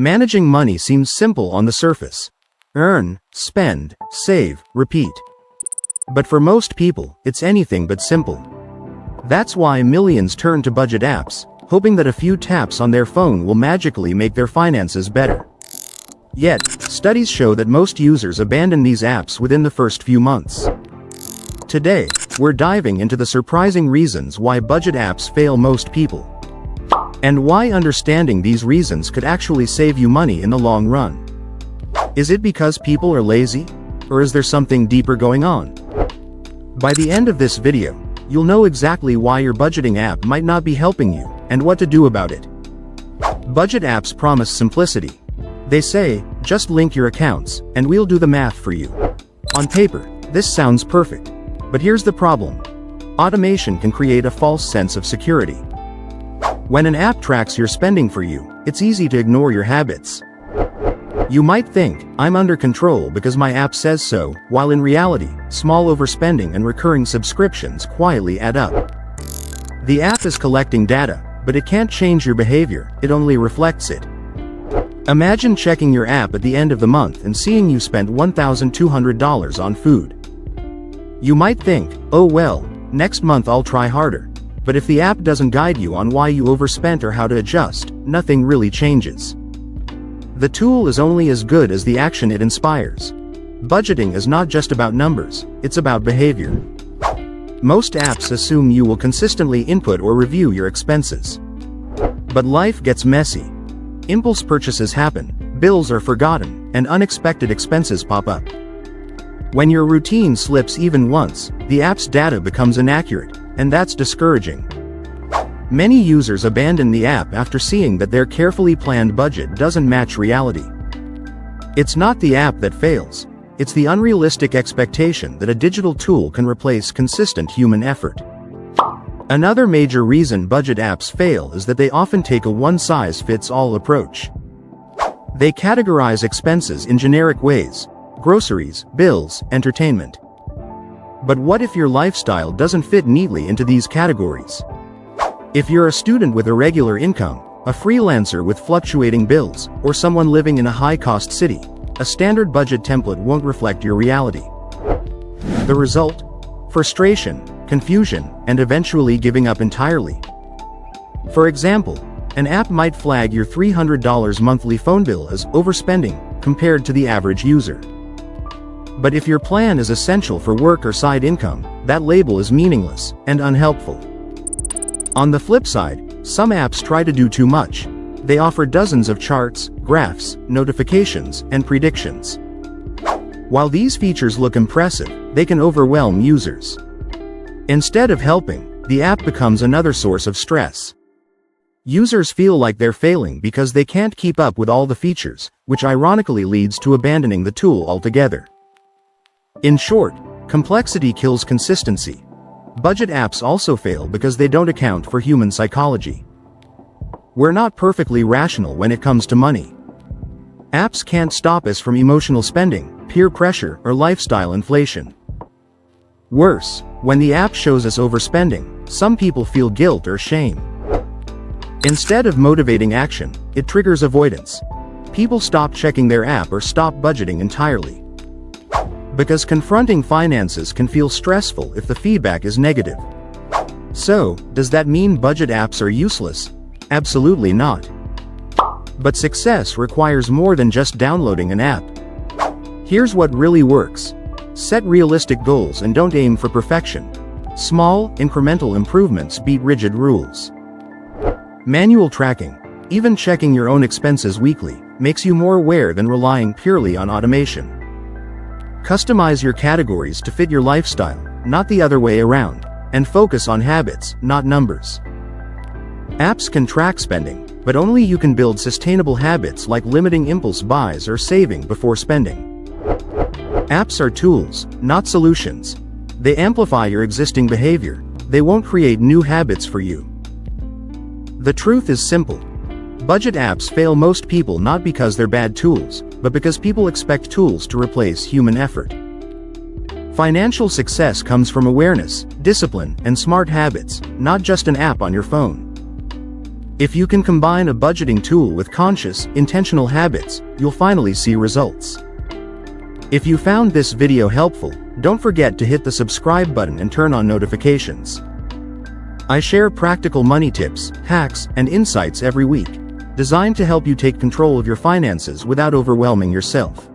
Managing money seems simple on the surface. Earn, spend, save, repeat. But for most people, it's anything but simple. That's why millions turn to budget apps, hoping that a few taps on their phone will magically make their finances better. Yet, studies show that most users abandon these apps within the first few months. Today, we're diving into the surprising reasons why budget apps fail most people. And why understanding these reasons could actually save you money in the long run. Is it because people are lazy? Or is there something deeper going on? By the end of this video, you'll know exactly why your budgeting app might not be helping you, and what to do about it. Budget apps promise simplicity. They say, just link your accounts, and we'll do the math for you. On paper, this sounds perfect. But here's the problem. Automation can create a false sense of security. When an app tracks your spending for you, it's easy to ignore your habits. You might think, I'm under control because my app says so, while in reality, small overspending and recurring subscriptions quietly add up. The app is collecting data, but it can't change your behavior, it only reflects it. Imagine checking your app at the end of the month and seeing you spent $1,200 on food. You might think, oh well, next month I'll try harder. But if the app doesn't guide you on why you overspent or how to adjust, nothing really changes. The tool is only as good as the action it inspires. Budgeting is not just about numbers, it's about behavior. Most apps assume you will consistently input or review your expenses. But life gets messy. Impulse purchases happen, bills are forgotten, and unexpected expenses pop up. When your routine slips even once, the app's data becomes inaccurate, and that's discouraging. Many users abandon the app after seeing that their carefully planned budget doesn't match reality. It's not the app that fails, it's the unrealistic expectation that a digital tool can replace consistent human effort. Another major reason budget apps fail is that they often take a one-size-fits-all approach. They categorize expenses in generic ways: groceries, bills, entertainment. But what if your lifestyle doesn't fit neatly into these categories? If you're a student with irregular income, a freelancer with fluctuating bills, or someone living in a high-cost city, a standard budget template won't reflect your reality. The result? Frustration, confusion, and eventually giving up entirely. For example, an app might flag your $300 monthly phone bill as overspending compared to the average user. But if your plan is essential for work or side income, that label is meaningless and unhelpful. On the flip side, some apps try to do too much. They offer dozens of charts, graphs, notifications, and predictions. While these features look impressive, they can overwhelm users. Instead of helping, the app becomes another source of stress. Users feel like they're failing because they can't keep up with all the features, which ironically leads to abandoning the tool altogether. In short, complexity kills consistency. Budget apps also fail because they don't account for human psychology. We're not perfectly rational when it comes to money. Apps can't stop us from emotional spending, peer pressure, or lifestyle inflation. Worse, when the app shows us overspending, some people feel guilt or shame. Instead of motivating action, it triggers avoidance. People stop checking their app or stop budgeting entirely. Because confronting finances can feel stressful if the feedback is negative. So, does that mean budget apps are useless? Absolutely not. But success requires more than just downloading an app. Here's what really works. Set realistic goals and don't aim for perfection. Small, incremental improvements beat rigid rules. Manual tracking, even checking your own expenses weekly, makes you more aware than relying purely on automation. Customize your categories to fit your lifestyle, not the other way around, and focus on habits, not numbers. Apps can track spending, but only you can build sustainable habits like limiting impulse buys or saving before spending. Apps are tools, not solutions. They amplify your existing behavior. They won't create new habits for you. The truth is simple. Budget apps fail most people not because they're bad tools, but because people expect tools to replace human effort. Financial success comes from awareness, discipline, and smart habits, not just an app on your phone. If you can combine a budgeting tool with conscious, intentional habits, you'll finally see results. If you found this video helpful, don't forget to hit the subscribe button and turn on notifications. I share practical money tips, hacks, and insights every week, designed to help you take control of your finances without overwhelming yourself.